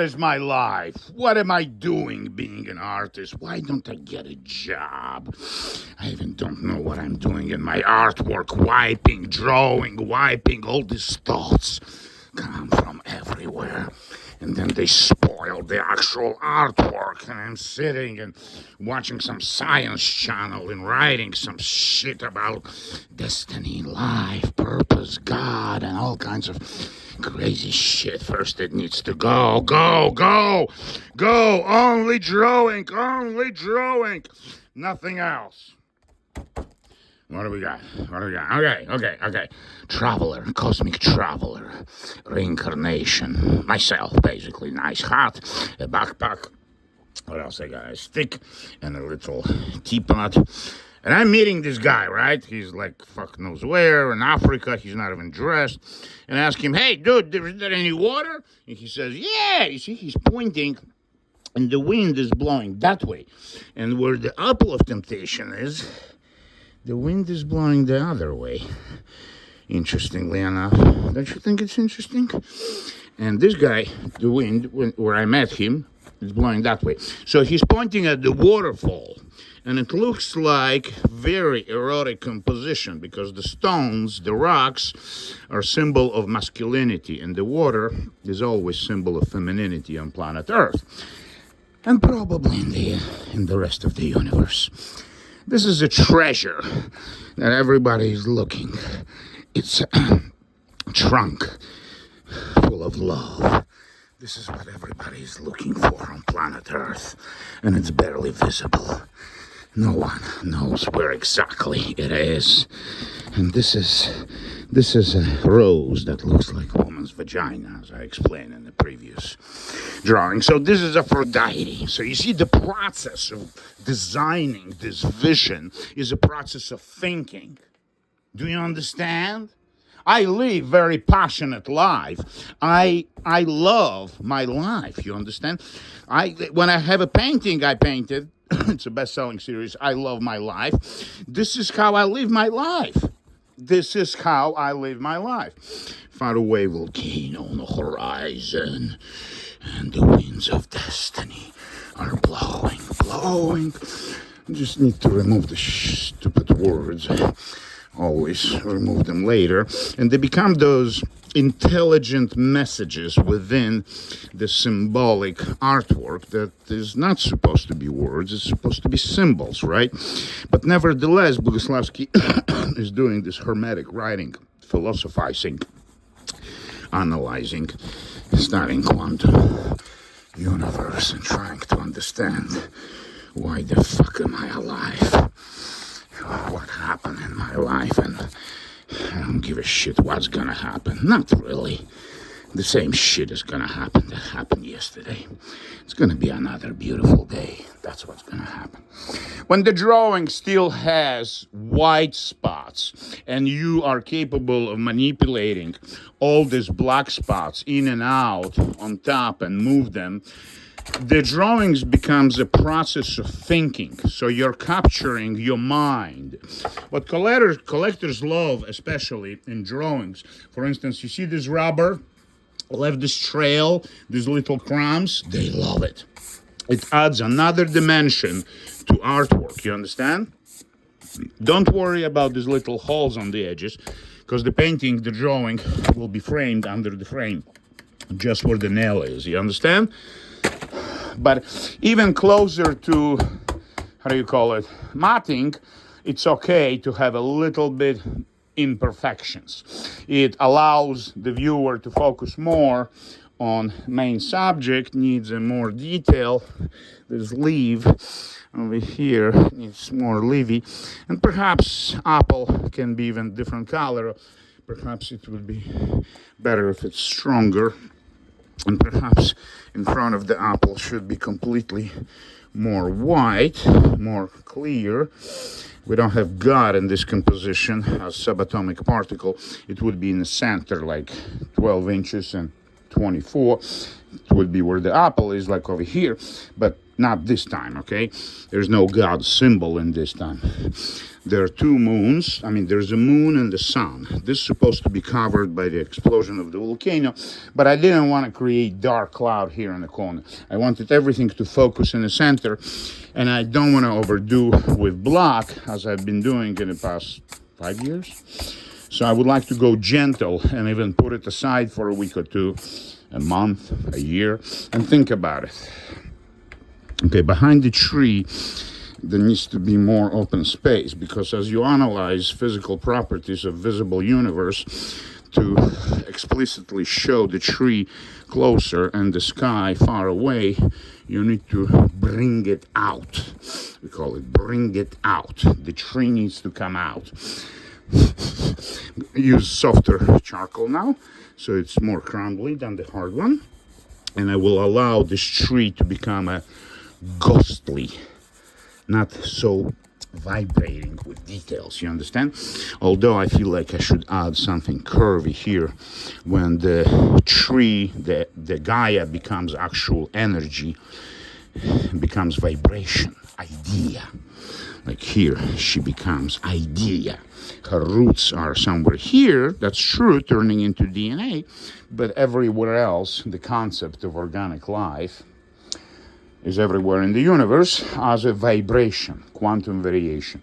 is my life? What am I doing being an artist? Why don't I get a job? I even don't know what I'm doing in my artwork. Wiping, all these thoughts come from everywhere. And then they spoil the actual artwork. And I'm sitting and watching some science channel and writing some shit about destiny, life, purpose, God, and all kinds of crazy shit. First it needs to go. Only drawing. Nothing else. What do we got? Okay. Traveler, cosmic traveler, reincarnation. Myself, basically. Nice hat, a backpack. What else I got? A stick and a little teapot. And I'm meeting this guy, right? He's like fuck knows where in Africa. He's not even dressed. And I ask him, hey, dude, is there any water? And he says, yeah. You see, he's pointing. And the wind is blowing that way. And where the apple of temptation is, the wind is blowing the other way, interestingly enough. Don't you think it's interesting? And this guy, the wind, where I met him, is blowing that way. So he's pointing at the waterfall. And it looks like very erotic composition because the stones, the rocks, are symbol of masculinity. And the water is always symbol of femininity on planet Earth. And probably in the rest of the universe. This is a treasure that everybody is looking. It's a trunk full of love. This is what everybody is looking for on planet Earth, and it's barely visible. No one knows where exactly it is. And this is a rose that looks like a woman's vagina, as I explained in the previous drawing. So this is Aphrodite. So you see, the process of designing this vision is a process of thinking. Do you understand? I live very passionate life. I love my life. You understand? When I have a painting I painted, it's a best-selling series. I love my life. This is how I live my life. Far away volcano on the horizon, and the winds of destiny are blowing. I just need to remove the stupid words. Always remove them later, and they become those intelligent messages within the symbolic artwork that is not supposed to be words, it's supposed to be symbols, right? But nevertheless, Bogoslowsky is doing this hermetic writing, philosophizing, analyzing, studying quantum universe and trying to understand why the fuck am I alive? What happened in my life, and I don't give a shit what's gonna happen. Not really. The same shit is gonna happen that happened yesterday. It's gonna be another beautiful day. That's what's gonna happen. When the drawing still has white spots and you are capable of manipulating all these black spots in and out on top and move them, the drawings becomes a process of thinking. So you're capturing your mind. What collectors love, especially in drawings, for instance, you see this rubber left this trail, these little crumbs, they love it. It adds another dimension to artwork, you understand? Don't worry about these little holes on the edges, because the painting, the drawing, will be framed under the frame, just where the nail is, you understand? But even closer to, matting, it's okay to have a little bit imperfections. It allows the viewer to focus more on main subject, needs a more detail. This leaf over here needs more leafy, and perhaps apple can be even different color. Perhaps it would be better if it's stronger. And perhaps in front of the apple should be completely more white, more clear. We don't have God in this composition as subatomic particle. It would be in the center, like 12 inches, and 24. It would be where the apple is, like over here, but not this time, okay? There's no God symbol in this time. There are two moons. I mean, there's a moon and the sun. This is supposed to be covered by the explosion of the volcano, but I didn't want to create dark cloud here in the corner. I wanted everything to focus in the center, and I don't want to overdo with black, as I've been doing in the past 5 years. So I would like to go gentle and even put it aside for a week or two, a month, a year, and think about it. Okay, behind the tree, there needs to be more open space, because as you analyze physical properties of visible universe to explicitly show the tree closer and the sky far away, you need to bring it out. We call it bring it out. The tree needs to come out. Use softer charcoal now, so it's more crumbly than the hard one, and I will allow this tree to become a ghostly, not so vibrating with details, you understand? Although I feel like I should add something curvy here when the tree, the Gaia becomes actual energy, becomes vibration, idea. Like here, she becomes idea. Her roots are somewhere here, that's true, turning into DNA, but everywhere else, the concept of organic life is everywhere in the universe as a vibration, quantum variation.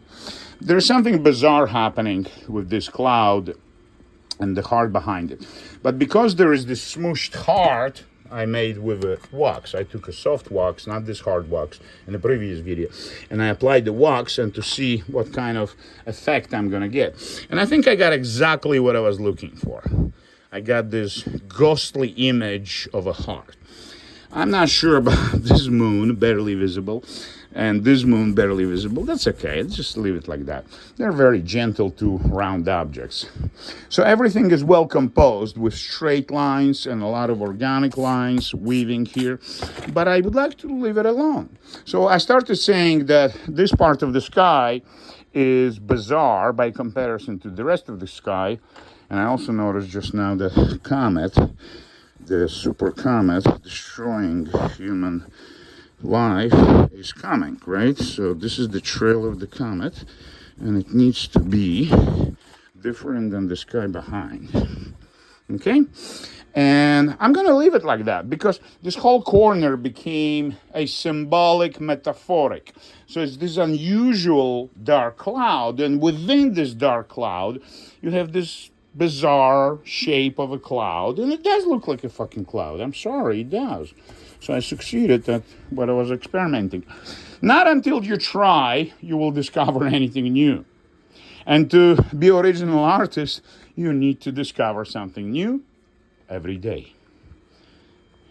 There's something bizarre happening with this cloud and the heart behind it. But because there is this smooshed heart I made with a wax, I took a soft wax, not this hard wax, in the previous video, and I applied the wax and to see what kind of effect I'm gonna get. And I think I got exactly what I was looking for. I got this ghostly image of a heart. I'm not sure about this moon, barely visible, and this moon, barely visible. That's okay, let's just leave it like that. They're very gentle to round objects. So everything is well composed with straight lines and a lot of organic lines weaving here, but I would like to leave it alone. So I started saying that this part of the sky is bizarre by comparison to the rest of the sky, and I also noticed just now that comet, the super comet destroying human life, is coming, right? So this is the trail of the comet, and it needs to be different than the sky behind. Okay? And I'm going to leave it like that, because this whole corner became a symbolic, metaphoric. So it's this unusual dark cloud, and within this dark cloud, you have this bizarre shape of a cloud, and it does look like a fucking cloud. I'm sorry, it does. So I succeeded at what I was experimenting. Not until you try, you will discover anything new. And to be original artist, you need to discover something new every day.